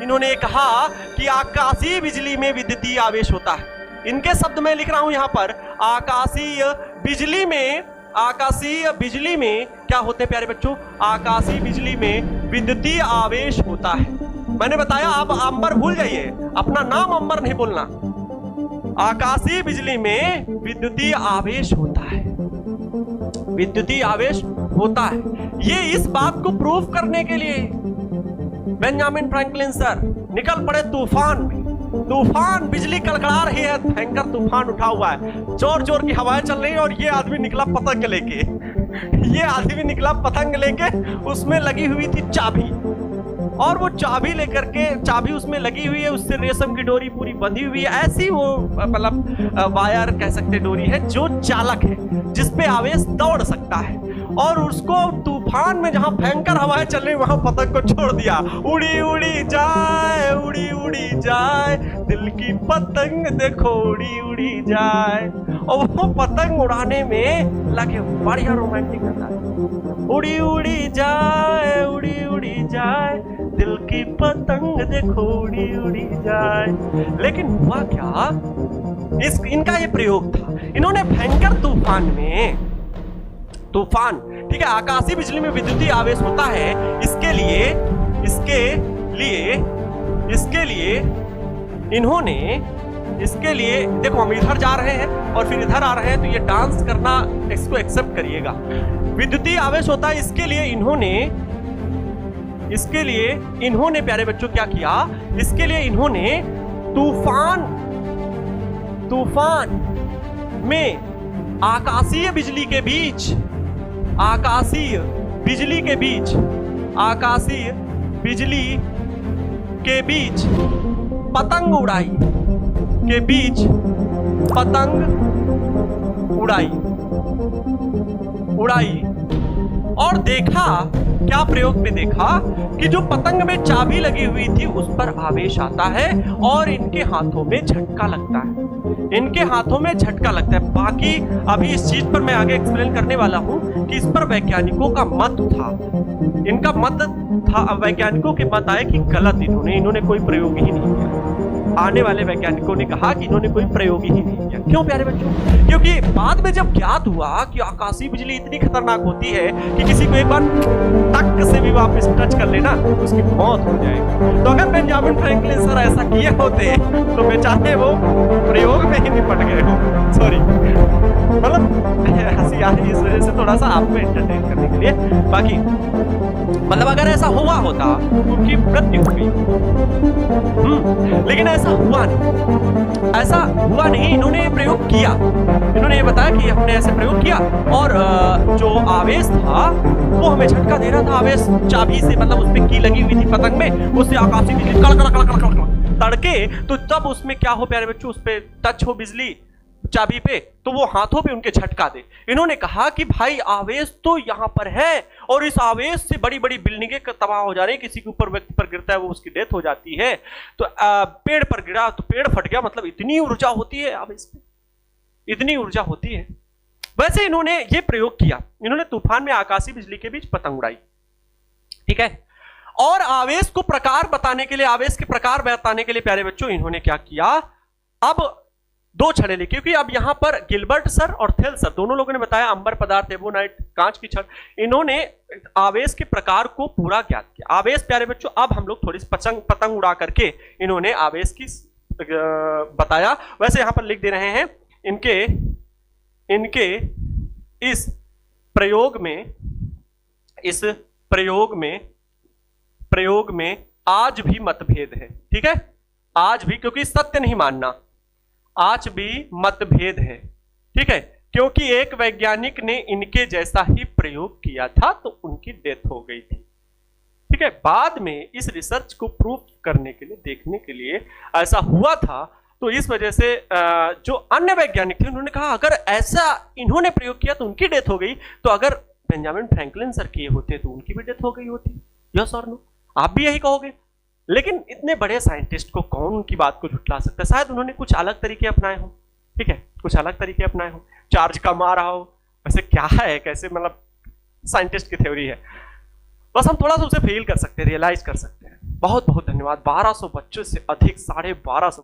इन्होंने कहा कि आकाशीय बिजली में विद्युतीय आवेश होता है। इनके शब्द में लिख रहा हूं यहां पर, आकाशीय बिजली में क्या होते हैं प्यारे बच्चों? आकाशीय बिजली में विद्युतीय आवेश होता है। मैंने बताया आप अंबर भूल जाइए, अपना नाम अंबर नहीं बोलना। आकाशीय बिजली में विद्युतीय आवेश होता है, विद्युतीय आवेश होता है। ये इस बात को प्रूव करने के लिए बेंजामिन फ्रैंकलिन सर निकल पड़े तूफान में। तूफान, बिजली कड़कड़ा रही है, भयंकर तूफान उठा हुआ है, जोर जोर की हवाएं चल रही है, और ये आदमी निकला पतंग लेके। उसमें लगी हुई थी चाबी, और वो चाबी लेकर के, चाबी उसमें लगी हुई है, उससे रेशम की डोरी पूरी बंधी हुई है। ऐसी वो मतलब वायर कह सकते डोरी है जो चालक है, जिसपे आवेश दौड़ सकता है। और उसको तूफान में जहां भयंकर हवाएं चल रही वहां पतंग को छोड़ दिया। उड़ी उड़ी जाए दिल की पतंग देखो उड़ी उड़ी जाए। और वो पतंग उड़ाने में लगे, बढ़िया रोमांटिक होता है। उड़ी उड़ी जाए दिल की पतंग देखो उड़ी उड़ी जाए। लेकिन हुआ क्या, इनका ये प्रयोग था। इन्होंने भयंकर तूफान, ठीक है, आकाशीय बिजली में विद्युतीय आवेश होता है। इसके लिए देखो, हम इधर जा रहे हैं और फिर इधर आ रहे हैं, तो ये डांस करना इसको एक्सेप्ट करिएगा। विद्युतीय आवेश होता है, इसके लिए इन्होंने प्यारे बच्चों क्या किया, इसके लिए इन्होंने तूफान में आकाशीय बिजली के बीच पतंग उड़ाई और देखा, क्या प्रयोग में देखा कि जो पतंग में चाबी लगी हुई थी उस पर आवेश आता है और इनके हाथों में झटका लगता है। बाकी अभी इस चीज पर मैं आगे एक्सप्लेन करने वाला हूं कि इस पर वैज्ञानिकों का मत था। वैज्ञानिकों के मत आए कि गलत, इन्होंने कोई प्रयोग ही नहीं किया। आने वाले वैज्ञानिकों ने कहा कि इन्होंने कोई प्रयोग ही नहीं किया। क्यों प्यारे बच्चों? क्योंकि बाद में जब ज्ञात हुआ कि आकाशीय बिजली इतनी खतरनाक होती है कि किसी को एक बार टक से भी वापस टच कर लेना तो उसकी मौत हो जाएगी। तो अगर बेंजामिन फ्रैंकलिन सर ऐसा किए होते तो बेचारे वो प्रयोग में ही निपट गए हो। सॉरी, मतलब हंसी आ रही है इस वजह से, थोड़ा सा आपको एंटरटेन करने के लिए। बाकी मतलब अगर ऐसा हुआ होता तो उनकी मृत्यु हो गई। लेकिन ऐसा हुआ नहीं। इन्होंने प्रयोग किया, इन्होंने ये बताया कि हमने ऐसे प्रयोग किया और जो आवेश था वो हमें झटका दे रहा था। आवेश चाबी से, मतलब उसमें की लगी हुई थी पतंग में, उससे आकाशीय बिजली कड़कड़ तड़के। तो तब उसमें क्या हो प्यारे बच्चों, उस पे टच हो बिजली चाबी पे, तो वो हाथों पे उनके झटका दे। इन्होंने कहा कि भाई आवेश तो यहां पर है और इस आवेश से बड़ी बड़ी बिल्डिंगें तबाह हो जा रही है। किसी के ऊपर व्यक्ति पर गिरता है वो उसकी डेथ हो जाती है। तो पेड़ पर गिरा तो पेड़ फट गया, मतलब इतनी ऊर्जा होती है आवेश में, इतनी ऊर्जा होती है। वैसे इन्होंने ये प्रयोग किया, इन्होंने तूफान में आकाशीय बिजली के बीच पतंग उड़ाई, ठीक है। और आवेश को प्रकार बताने के लिए, आवेश के प्रकार बताने के लिए प्यारे बच्चों इन्होंने क्या किया, अब दो छड़े ली, क्योंकि अब यहां पर गिलबर्ट सर और थेल सर दोनों लोगों ने बताया अंबर पदार्थ, एबोनाइट, कांच की छड़। इन्होंने आवेश के प्रकार को पूरा ज्ञात किया। आवेश प्यारे बच्चों, अब हम लोग थोड़ी पतंग उड़ा करके इन्होंने आवेश की बताया। वैसे यहां पर लिख दे रहे हैं, इनके इस प्रयोग में आज भी मतभेद है, ठीक है, आज भी, क्योंकि सत्य नहीं मानना, आज भी मतभेद है, ठीक है। क्योंकि एक वैज्ञानिक ने इनके जैसा ही प्रयोग किया था तो उनकी डेथ हो गई थी, ठीक है। बाद में इस रिसर्च को प्रूव करने के लिए, देखने के लिए ऐसा हुआ था, तो इस वजह से जो अन्य वैज्ञानिक थे उन्होंने कहा अगर ऐसा इन्होंने प्रयोग किया तो उनकी डेथ हो गई, तो अगर बेंजामिन फ्रैंकलिन सर किए होते तो उनकी भी डेथ हो गई होती। यस और नो? आप भी यही कहोगे। लेकिन इतने बड़े साइंटिस्ट को कौन उनकी बात को झुठला सकता है? शायद उन्होंने कुछ अलग तरीके अपनाए हो, ठीक है, कुछ अलग तरीके अपनाए हो, चार्ज कम आ रहा हो। वैसे क्या है, कैसे, मतलब साइंटिस्ट की थ्योरी है, बस हम थोड़ा सा उसे फील कर सकते हैं, रियलाइज कर सकते हैं। बहुत बहुत धन्यवाद। 1200 बच्चों से अधिक, 1250